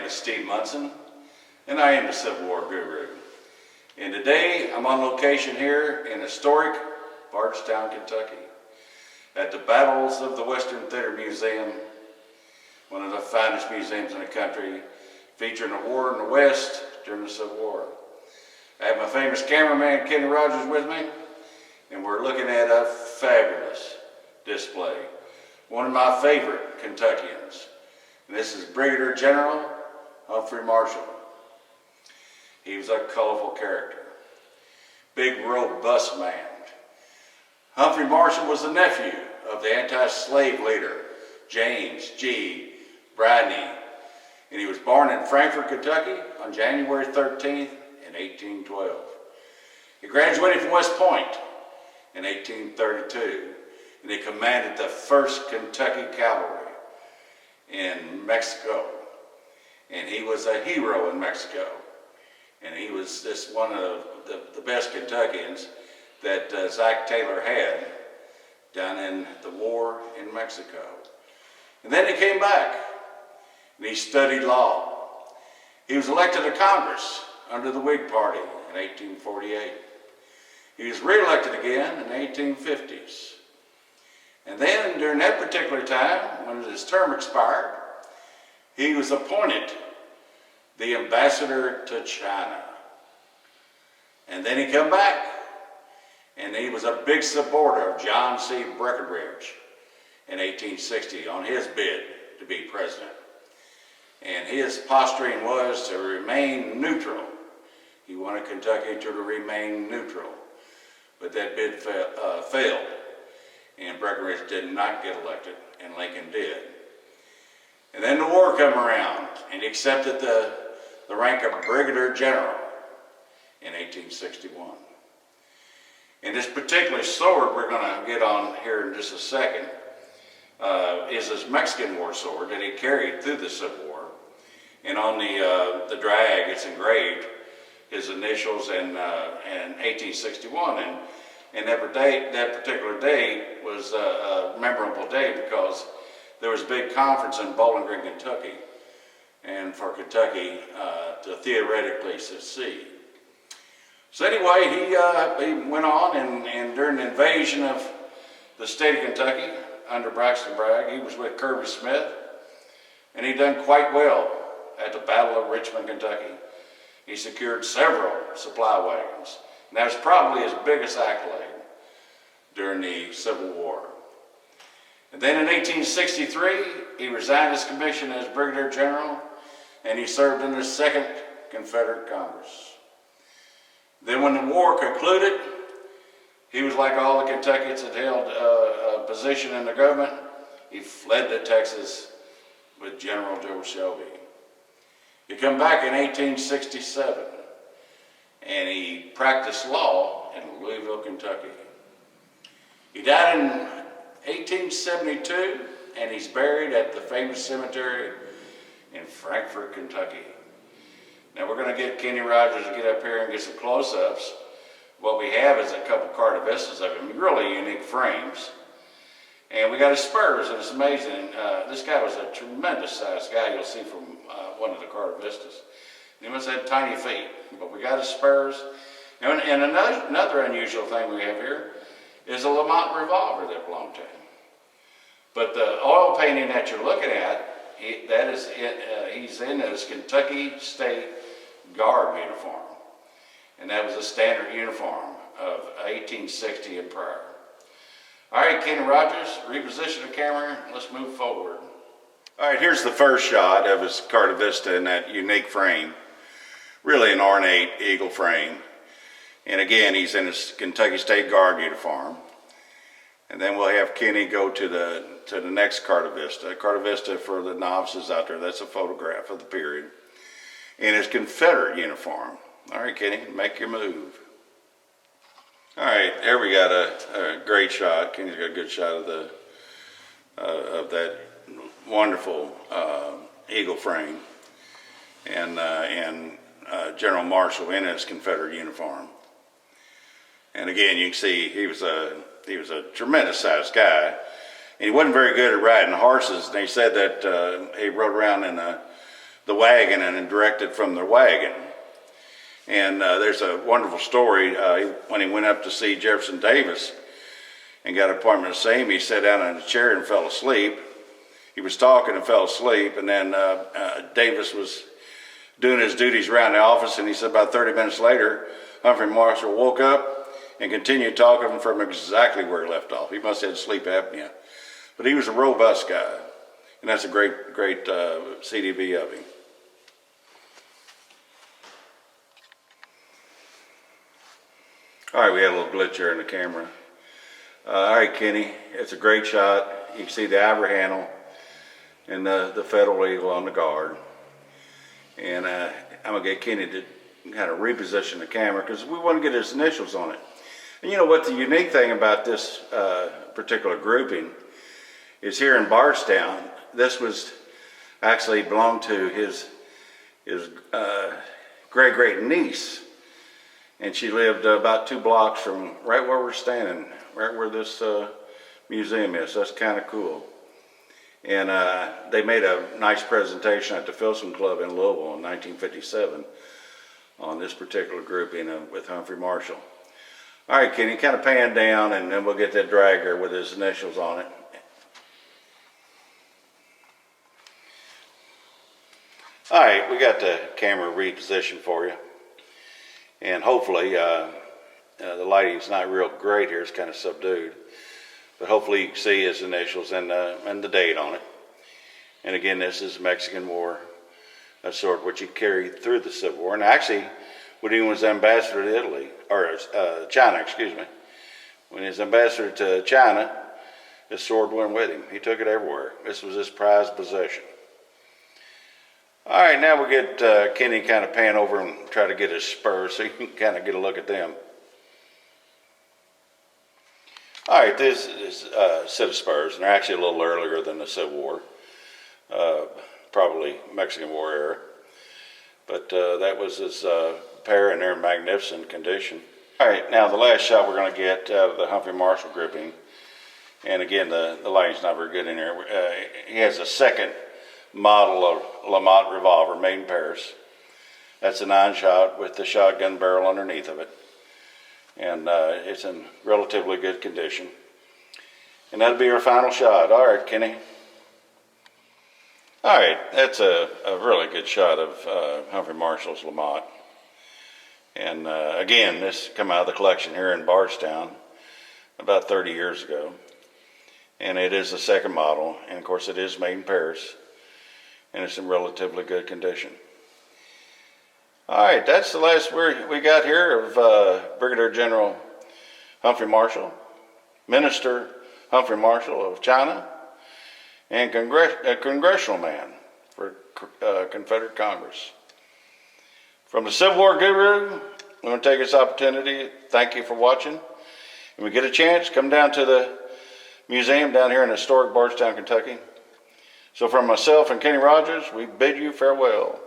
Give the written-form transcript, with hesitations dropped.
name is Steve Munson, and I am the Civil War guru. And today I'm on location here in historic Bardstown, Kentucky, at the Battles of the Western Theater Museum, one of the finest museums in the country, featuring the war in the West during the Civil War. I have my famous cameraman Kenny Rogers with me, and we're looking at a fabulous display. One of my favorite Kentuckians. And this is Brigadier General Humphrey Marshall. He was a colorful character, big, robust man. Humphrey Marshall was the nephew of the anti-slave leader, James G. Bradney, and he was born in Frankfort, Kentucky on January 13th in 1812. He graduated from West Point in 1832, and he commanded the 1st Kentucky Cavalry in Mexico, and he was a hero in Mexico, and he was just one of the best Kentuckians that Zach Taylor had down in the war in Mexico. And then he came back and he studied law. He was elected to Congress under the Whig Party in 1848. He was re-elected again in the 1850s. And then during that particular time, when his term expired, he was appointed the ambassador to China. And then he came back, and he was a big supporter of John C. Breckinridge in 1860 on his bid to be president. And his posturing was to remain neutral. He wanted Kentucky to remain neutral, but that bid failed. And Breckinridge did not get elected, and Lincoln did. And then the war came around, and he accepted the rank of Brigadier General in 1861. And this particular sword we're going to get on here in just a second is his Mexican war sword that he carried through the Civil War. And on the drag, it's engraved his initials in 1861. And that particular day was a memorable day because there was a big conference in Bowling Green, Kentucky, and for Kentucky to theoretically secede. So anyway, he went on, and during the invasion of the state of Kentucky under Braxton Bragg, he was with Kirby Smith, and he done quite well at the Battle of Richmond, Kentucky. He secured several supply wagons. And that was probably his biggest accolade during the Civil War. And then in 1863, he resigned his commission as Brigadier General, and he served in the 2nd Confederate Congress. Then when the war concluded, he was like all the Kentuckians that held a position in the government. He fled to Texas with General Joe Shelby. He came back in 1867, and he practiced law in Louisville, Kentucky. He died in 1872, and he's buried at the famous cemetery in Frankfort, Kentucky. Now we're going to get Kenny Rogers to get up here and get some close-ups. What we have is a couple cartavistas of him, really unique frames. And we got his spurs, and it's amazing. This guy was a tremendous-sized guy you'll see from one of the cartavistas. He must have had tiny feet, but we got his spurs. And another unusual thing we have here is a Lamont revolver that belonged to him. But the oil painting that you're looking at, he's in his Kentucky State Guard uniform. And that was a standard uniform of 1860 and prior. All right, Kenny Rogers, reposition the camera. Let's move forward. All right, here's the first shot of his cartavista in that unique frame. Really an ornate eagle frame. And again, he's in his Kentucky State Guard uniform. And then we'll have Kenny go to the next cartavista. Cartavista for the novices out there, that's a photograph of the period. In his Confederate uniform. All right, Kenny, make your move. All right, there we got a great shot. Kenny's got a good shot of that wonderful eagle frame. And General Marshall in his Confederate uniform. And again, you can see he was a tremendous sized guy, and he wasn't very good at riding horses. And he said that he rode around in a the wagon and directed from the wagon. And there's a wonderful story when he went up to see Jefferson Davis and got an appointment to see him. He sat down in a chair and fell asleep. He was talking and fell asleep, and then Davis was doing his duties around the office, and he said about 30 minutes later, Humphrey Marshall woke up and continued talking from exactly where he left off. He must have had sleep apnea. But he was a robust guy, and that's a great CDB of him. All right, we had a little glitch here in the camera. All right, Kenny, it's a great shot. You can see the ivory handle and the Federal Eagle on the guard. And I'm going to get Kenny to kind of reposition the camera because we want to get his initials on it. And you know what the unique thing about this particular grouping is here in Bardstown, this was actually belonged to his great niece. And she lived about 2 blocks from right where we're standing, right where this museum is. So that's kind of cool. And they made a nice presentation at the Filson Club in Louisville in 1957 on this particular grouping with Humphrey Marshall. All right, Kenny, kind of pan down, and then we'll get that dragger with his initials on it. All right, we got the camera repositioned for you. And hopefully, the lighting's not real great here, it's kind of subdued. But hopefully you can see his initials and the date on it. And again, this is Mexican War, a sword which he carried through the Civil War. And actually, when he was ambassador to Italy, or China, excuse me, when he was ambassador to China, his sword went with him. He took it everywhere. This was his prized possession. All right, now we'll get Kenny kind of pan over and try to get his spurs so you can kind of get a look at them. All right, this is a set of spurs, and they're actually a little earlier than the Civil War, probably Mexican War era. But that was his pair, and they're in magnificent condition. All right, now the last shot we're going to get out of the Humphrey Marshall grouping, and again, the lighting's not very good in here. He has a second model of Lamont revolver made in Paris. That's a 9-shot with the shotgun barrel underneath of it. And it's in relatively good condition. And that'll be our final shot. All right, Kenny. All right, that's a really good shot of Humphrey Marshall's Lamont. And again, this came out of the collection here in Bardstown about 30 years ago. And it is the second model, and of course it is made in Paris. And it's in relatively good condition. All right, that's the last we got here of Brigadier General Humphrey Marshall, Minister Humphrey Marshall of China, and congressional man for Confederate Congress. From the Civil War Guru, we want to take this opportunity. Thank you for watching. When we get a chance, come down to the museum down here in historic Bardstown, Kentucky. So from myself and Kenny Rogers, we bid you farewell.